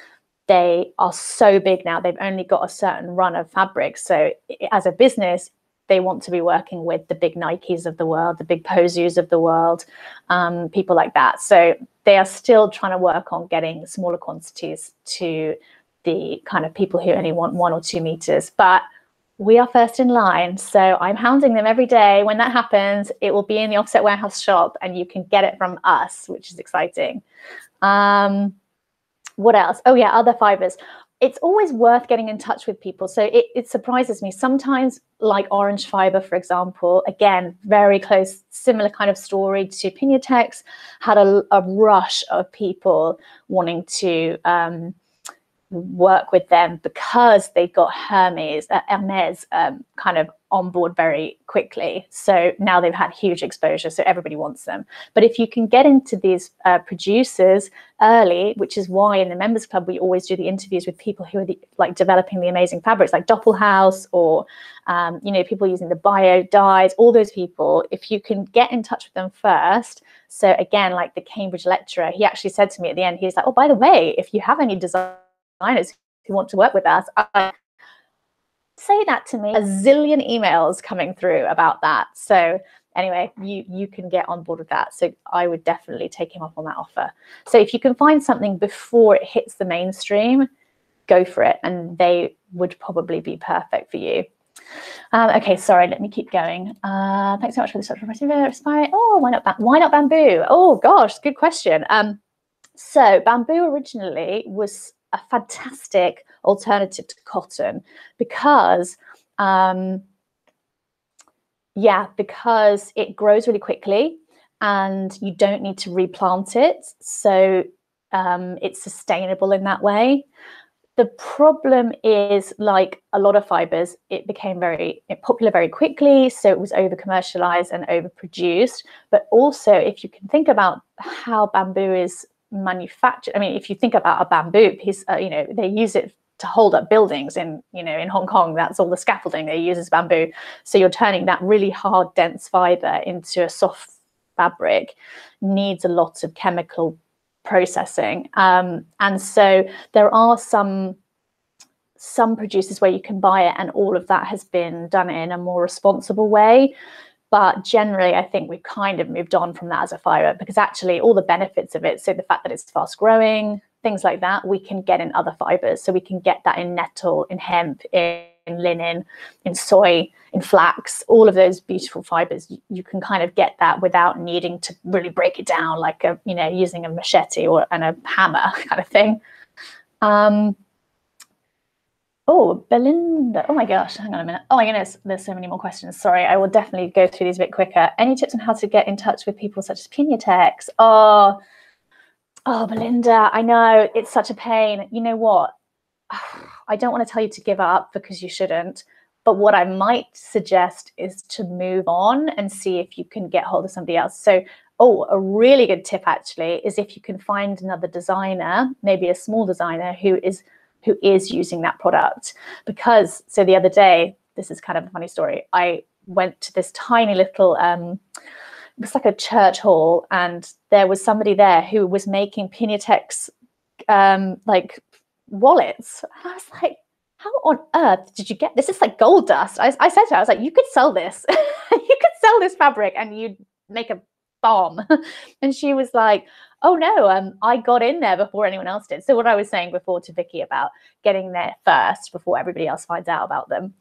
they are so big now, they've only got a certain run of fabric. So as a business, they want to be working with the big Nikes of the world, the big Posus of the world, people like that. So they are still trying to work on getting smaller quantities to the kind of people who only want 1 or 2 meters. But we are first in line. So I'm hounding them every day. When that happens, it will be in the Offset Warehouse shop, and you can get it from us, which is exciting. What else? Oh yeah, other fibers. It's always worth getting in touch with people. So it surprises me sometimes, like orange fiber, for example, again, very close, similar kind of story to Penitex, had a rush of people wanting to work with them because they got Hermes kind of on board very quickly. So now they've had huge exposure, so everybody wants them. But if you can get into these producers early, which is why in the members club we always do the interviews with people who are developing the amazing fabrics, like Doppelhaus, or people using the bio dyes, all those people, if you can get in touch with them first. So again, like the Cambridge lecturer, he actually said to me at the end, he's like, oh, by the way, if you have any designers who want to work with us, say that to me. A zillion emails coming through about that. So anyway, you can get on board with that. So I would definitely take him up on that offer. So if you can find something before it hits the mainstream, go for it, and they would probably be perfect for you. Okay, sorry, let me keep going. Thanks so much for the structural inspiring. Oh, why not bamboo? Oh gosh, good question. So bamboo originally was a fantastic alternative to cotton because it grows really quickly and you don't need to replant it. So it's sustainable in that way. The problem is, like a lot of fibers, it became very popular very quickly. So it was over commercialized and overproduced. But also, if you can think about how bamboo is manufactured, I mean, if you think about a bamboo piece, they use it to hold up buildings in Hong Kong. That's all the scaffolding they use is bamboo. So you're turning that really hard, dense fiber into a soft fabric, needs a lot of chemical processing, and so there are some producers where you can buy it and all of that has been done in a more responsible way. But generally, I think we've kind of moved on from that as a fiber, because actually all the benefits of it, so the fact that it's fast growing, things like that, we can get in other fibers. So we can get that in nettle, in hemp, in linen, in soy, in flax, all of those beautiful fibers. You can kind of get that without needing to really break it down like using a machete and a hammer kind of thing. Oh, Belinda. Oh my gosh, hang on a minute. Oh my goodness, there's so many more questions. Sorry, I will definitely go through these a bit quicker. Any tips on how to get in touch with people such as Penitex? Oh, Belinda, I know, it's such a pain. You know what? I don't want to tell you to give up, because you shouldn't. But what I might suggest is to move on and see if you can get hold of somebody else. So, a really good tip actually is if you can find another designer, maybe a small designer who is using that product. Because, so the other day, this is kind of a funny story, I went to this tiny little, it was like a church hall, and there was somebody there who was making Penitex like wallets. And I was like, how on earth did you get this? It's like gold dust. I said to her, I was like, you could sell this. You could sell this fabric and you'd make a bomb. And she was like, oh no, I got in there before anyone else did. So what I was saying before to Vicky about getting there first before everybody else finds out about them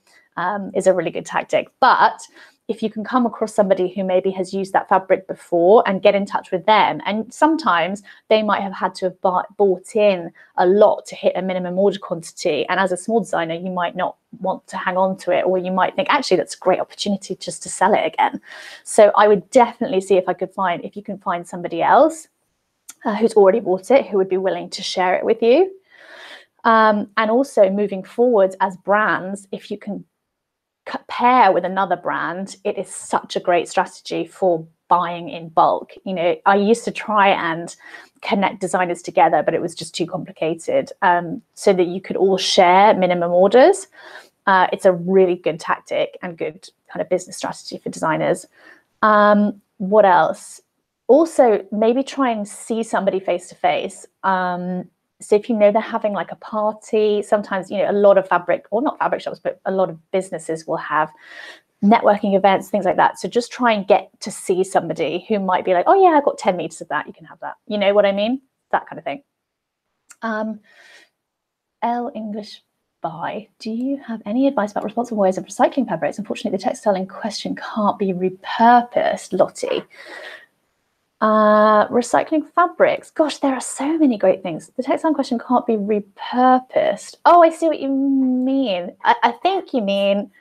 is a really good tactic. But if you can come across somebody who maybe has used that fabric before and get in touch with them. And sometimes they might have had to have bought in a lot to hit a minimum order quantity. And as a small designer, you might not want to hang on to it, or you might think, actually, that's a great opportunity just to sell it again. So I would definitely see if you can find somebody else who's already bought it, who would be willing to share it with you. And also moving forward as brands, if you can pair with another brand, it is such a great strategy for buying in bulk. You know, I used to try and connect designers together, but it was just too complicated, so that you could all share minimum orders. It's a really good tactic and good kind of business strategy for designers. What else? Also, maybe try and see somebody face to face. So if you know they're having like a party, sometimes, you know, a lot of fabric, or not fabric shops, but a lot of businesses will have networking events, things like that. So just try and get to see somebody who might be like, oh yeah, I've got 10 meters of that, you can have that. You know what I mean? That kind of thing. L English Buy, do you have any advice about responsible ways of recycling fabrics? Unfortunately, the textile in question can't be repurposed, Lottie. Recycling fabrics. Gosh, there are so many great things. The textile in question can't be repurposed. Oh, I see what you mean. I think you mean,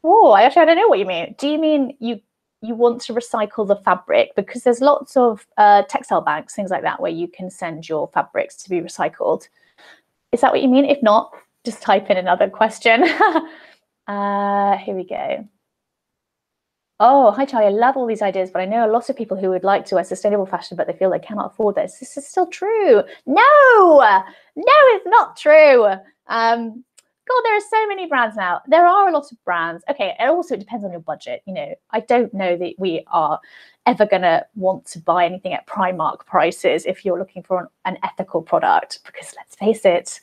oh, I don't know what you mean. Do you mean you want to recycle the fabric? Because there's lots of textile banks, things like that, where you can send your fabrics to be recycled. Is that what you mean? If not, just type in another question. Here we go. Oh, hi, Charlie. I love all these ideas, but I know a lot of people who would like to wear sustainable fashion, but they feel they cannot afford this. This is still true. No, it's not true. God, there are so many brands now. There are a lot of brands. Okay, and also it depends on your budget. You know, I don't know that we are ever going to want to buy anything at Primark prices if you're looking for an ethical product, because let's face it,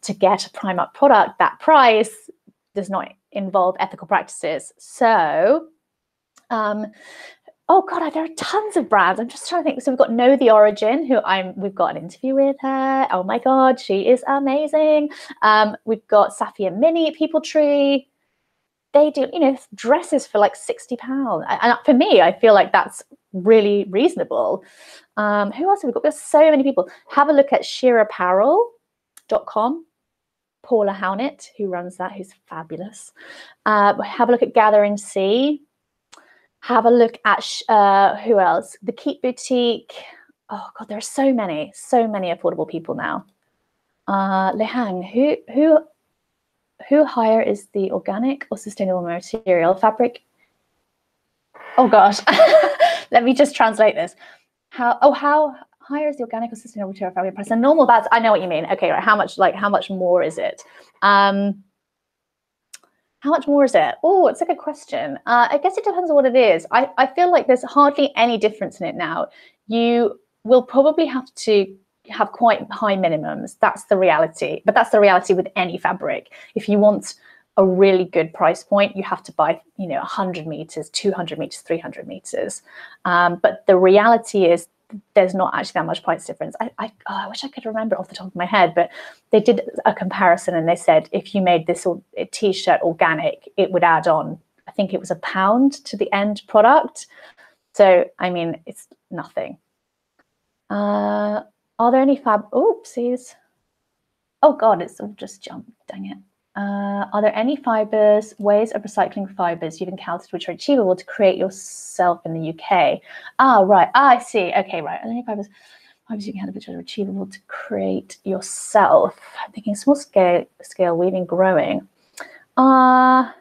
to get a Primark product, that price does not involve ethical practices. So, oh God, there are tons of brands. I'm just trying to think. So we've got Know the Origin, we've got an interview with her. Oh my God, she is amazing. We've got Safi and Minnie at People Tree. They do, you know, dresses for like £60. And for me, I feel like that's really reasonable. Who else have we got? There's so many people. Have a look at sheerapparel.com. Paula Hownett, who runs that, who's fabulous. Have a look at Gather and See. Have a look at who else? The Keep Boutique. Oh God, there are so many affordable people now. Lehang, who hire is the organic or sustainable material fabric? Oh gosh, let me just translate this. How higher is the organic or sustainable material fabric price? A normal bag. I know what you mean. Okay, right. How much more is it? How much more is it? Oh, it's a good question. I guess it depends on what it is. I feel like there's hardly any difference in it now. You will probably have to have quite high minimums. That's the reality. But that's the reality with any fabric. If you want a really good price point, you have to buy, you know, 100 meters, 200 meters, 300 meters. But the reality is there's not actually that much price difference. I wish I could remember off the top of my head, but they did a comparison and they said if you made this t-shirt organic, it would add on, I think it was £1 to the end product. So, I mean, it's nothing. Are there any oopsies. Oh God, it's all just jumped, dang it. Are there any ways of recycling fibers you've encountered which are achievable to create yourself in the UK? Right. I see. Okay, right. Are there any fibers you can have which are achievable to create yourself? I'm thinking small scale weaving, growing. I'd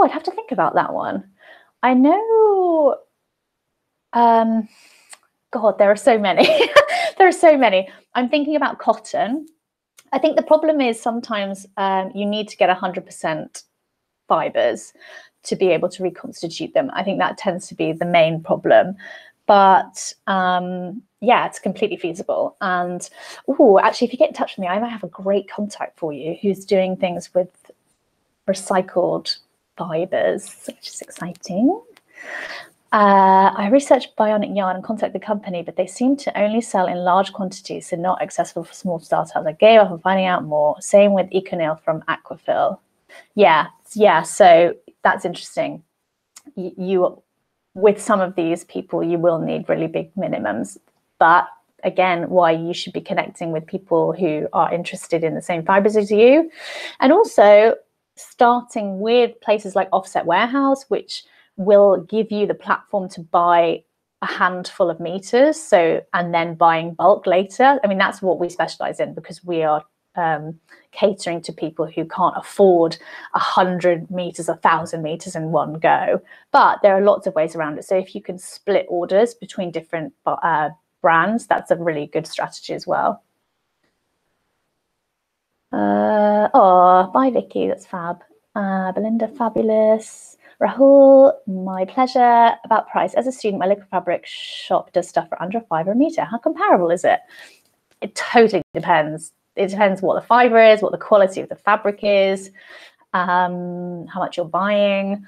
have to think about that one. I know. God, there are so many. There are so many. I'm thinking about cotton. I think the problem is sometimes you need to get 100% fibers to be able to reconstitute them. I think that tends to be the main problem. But yeah, it's completely feasible. And actually, if you get in touch with me, I might have a great contact for you who's doing things with recycled fibers, which is exciting. I researched bionic yarn and contacted the company, but they seem to only sell in large quantities, so not accessible for small startups. I gave up on finding out more. Same with Econail from Aquafil. Yeah, so that's interesting. you with some of these people, you will need really big minimums. But again, why you should be connecting with people who are interested in the same fibers as you. And also starting with places like Offset Warehouse, which will give you the platform to buy a handful of meters, so, and then buying bulk later. I mean, that's what we specialize in, because we are catering to people who can't afford 100 meters, 1,000 meters in one go. But there are lots of ways around it. So if you can split orders between different brands, that's a really good strategy as well. Oh, bye Vicky, that's fab. Belinda, fabulous. Rahul, my pleasure. About price. As a student, my local fabric shop does stuff for under £5 a meter. How comparable is it? It totally depends. It depends what the fiber is, what the quality of the fabric is, how much you're buying.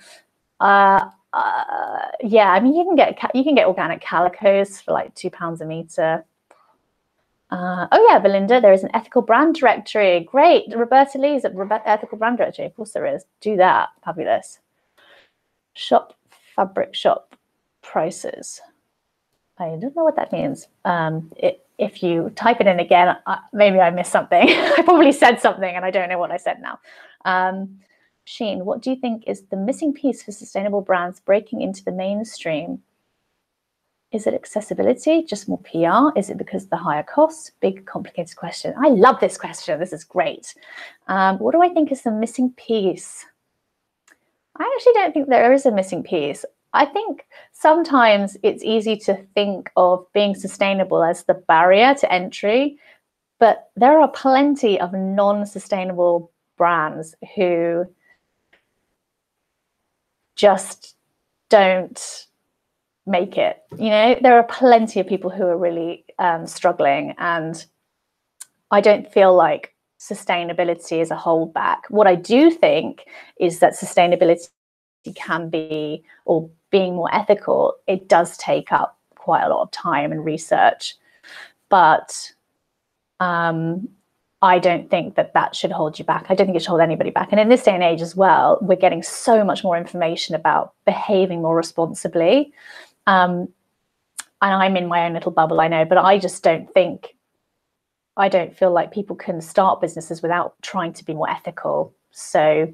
Yeah, I mean, you can get organic calicos for like £2 a meter. Oh yeah, Belinda, there is an ethical brand directory. Great. Roberta Lee is at ethical brand directory. Of course there is. Do that. Fabulous. Shop, fabric shop prices. I don't know what that means. If you type it in again, maybe I missed something. I probably said something and I don't know what I said now. Sheen, what do you think is the missing piece for sustainable brands breaking into the mainstream? Is it accessibility, just more PR? Is it because of the higher costs? Big, complicated question. I love this question. This is great. What do I think is the missing piece? I actually don't think there is a missing piece. I think sometimes it's easy to think of being sustainable as the barrier to entry, but there are plenty of non-sustainable brands who just don't make it. You know, there are plenty of people who are really struggling, and I don't feel like sustainability is a holdback. What I do think is that sustainability can be, or being more ethical, it does take up quite a lot of time and research, but I don't think that should hold you back. I don't think it should hold anybody back. And in this day and age as well, we're getting so much more information about behaving more responsibly. And I'm in my own little bubble, I know, but I just don't feel like people can start businesses without trying to be more ethical. So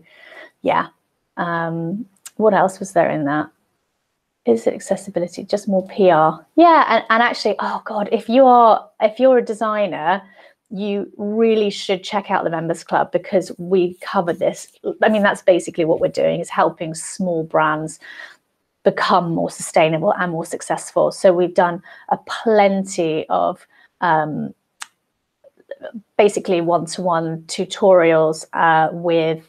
yeah. What else was there in that? Is it accessibility, just more PR? Yeah, and actually, oh God, if you're a designer, you really should check out the Members Club, because we cover this. I mean, that's basically what we're doing, is helping small brands become more sustainable and more successful. So we've done a plenty of basically one-to-one tutorials with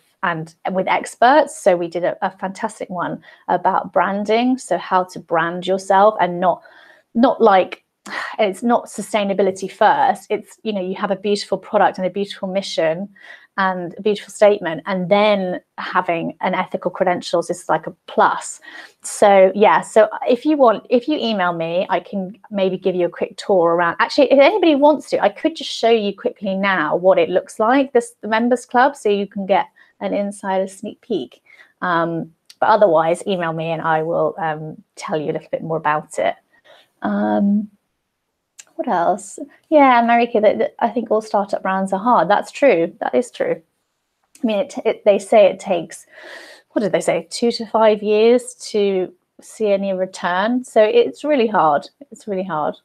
experts. So we did a fantastic one about branding, so how to brand yourself, and not like, it's not sustainability first. It's, you know, you have a beautiful product and a beautiful mission and a beautiful statement, and then having an ethical credentials is like a plus. So yeah, so if you email me, I can maybe give you a quick tour around. Actually, if anybody wants to, I could just show you quickly now what it looks like, the Members Club, so you can get an insider sneak peek. But otherwise, email me and I will tell you a little bit more about it. What else? Yeah, Marika, I think all startup brands are hard. That's true. That is true. I mean, they say it takes, what did they say, 2 to 5 years to see any return. So it's really hard. It's really hard.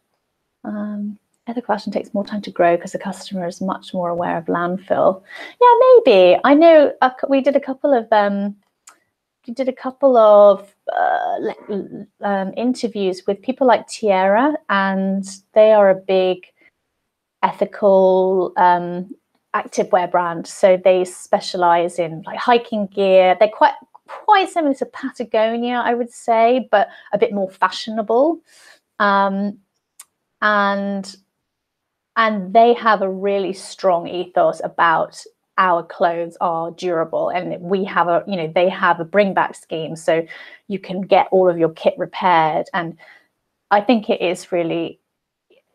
Ethical fashion takes more time to grow because the customer is much more aware of landfill. Yeah, maybe. I know we did a couple of interviews with people like Tierra, and they are a big ethical activewear brand. So they specialize in like hiking gear. They're quite similar to Patagonia, I would say, but a bit more fashionable. And they have a really strong ethos about our clothes are durable, and we have they have a bring back scheme, so you can get all of your kit repaired. And I think it is really,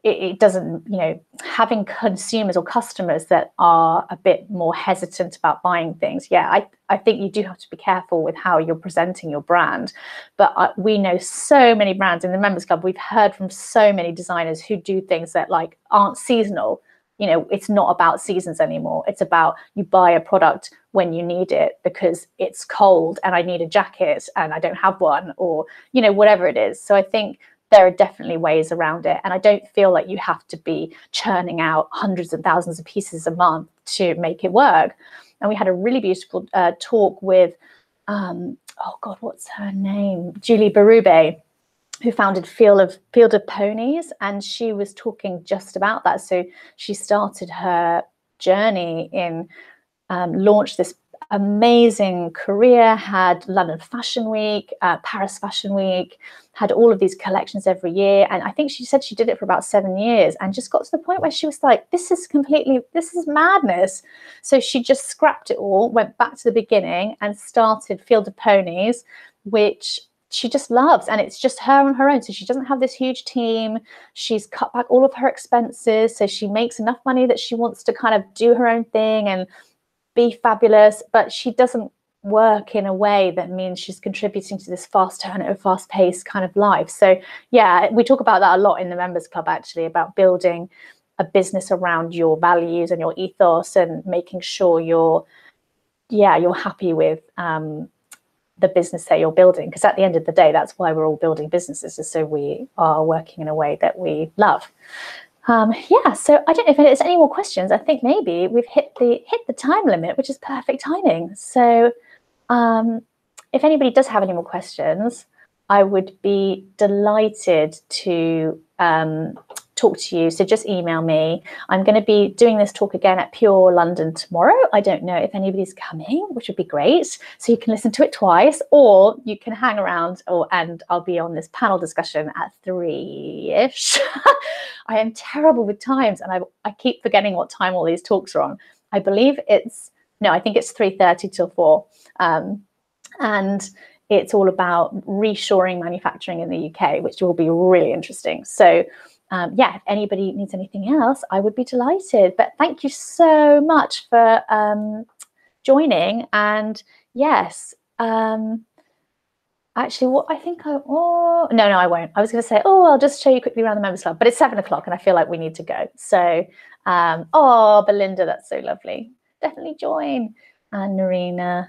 it doesn't, you know, having consumers or customers that are a bit more hesitant about buying things. Yeah, I think you do have to be careful with how you're presenting your brand. But we know so many brands in the Members Club. We've heard from so many designers who do things that like aren't seasonal. You know, it's not about seasons anymore. It's about you buy a product when you need it because it's cold and I need a jacket and I don't have one, or, you know, whatever it is. So I think there are definitely ways around it. And I don't feel like you have to be churning out hundreds and thousands of pieces a month to make it work. And we had a really beautiful talk with, oh God, what's her name? Julie Berube, who founded Field of Ponies. And she was talking just about that. So she started her journey in, launched this amazing career, had London Fashion Week, Paris Fashion Week, had all of these collections every year. And I think she said she did it for about 7 years and just got to the point where she was like, this is madness. So she just scrapped it all, went back to the beginning and started Field of Ponies, which she just loves. And it's just her on her own. So she doesn't have this huge team. She's cut back all of her expenses. So she makes enough money that she wants to kind of do her own thing and be fabulous, but she doesn't work in a way that means she's contributing to this fast turnover, fast paced kind of life. So yeah, we talk about that a lot in the Members Club, actually, about building a business around your values and your ethos and making sure you're happy with the business that you're building. Because at the end of the day, that's why we're all building businesses, is so we are working in a way that we love. Yeah, so I don't know if there's any more questions. I think maybe we've hit the time limit, which is perfect timing. So if anybody does have any more questions, I would be delighted to talk to you. So just email me. I'm going to be doing this talk again at Pure London tomorrow. I don't know if anybody's coming, which would be great. So you can listen to it twice, or you can hang around, and I'll be on this panel discussion at 3-ish. I am terrible with times, and I keep forgetting what time all these talks are on. I think it's 3:30 till 4. And it's all about reshoring manufacturing in the UK, which will be really interesting. So yeah, if anybody needs anything else, I would be delighted. But thank you so much for joining. And yes, actually, what I think no, I won't. I was going to say, I'll just show you quickly around the Members Club, but it's 7 o'clock and I feel like we need to go. So, Belinda, that's so lovely. Definitely join. And Narina,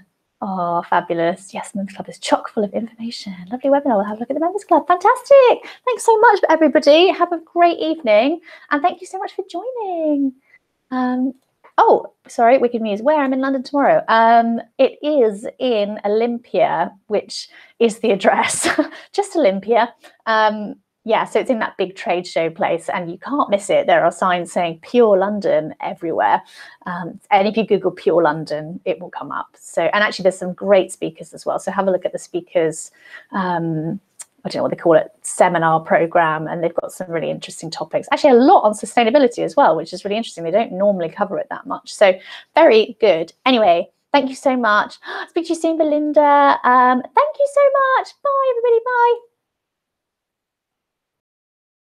fabulous. Yes, Members Club is chock full of information. Lovely webinar. We'll have a look at the Members Club. Fantastic. Thanks so much, everybody. Have a great evening. And thank you so much for joining. Sorry, Wicked Muse, where I'm in London tomorrow. It is in Olympia, which is the address, just Olympia. Yeah, so it's in that big trade show place and you can't miss it. There are signs saying Pure London everywhere. And if you Google Pure London, it will come up. So, and actually there's some great speakers as well. So have a look at the speakers, I don't know what they call it, seminar program, and they've got some really interesting topics. Actually, a lot on sustainability as well, which is really interesting. They don't normally cover it that much. So very good. Anyway, thank you so much. Speak to you soon, Belinda. Thank you so much. Bye, everybody. Bye.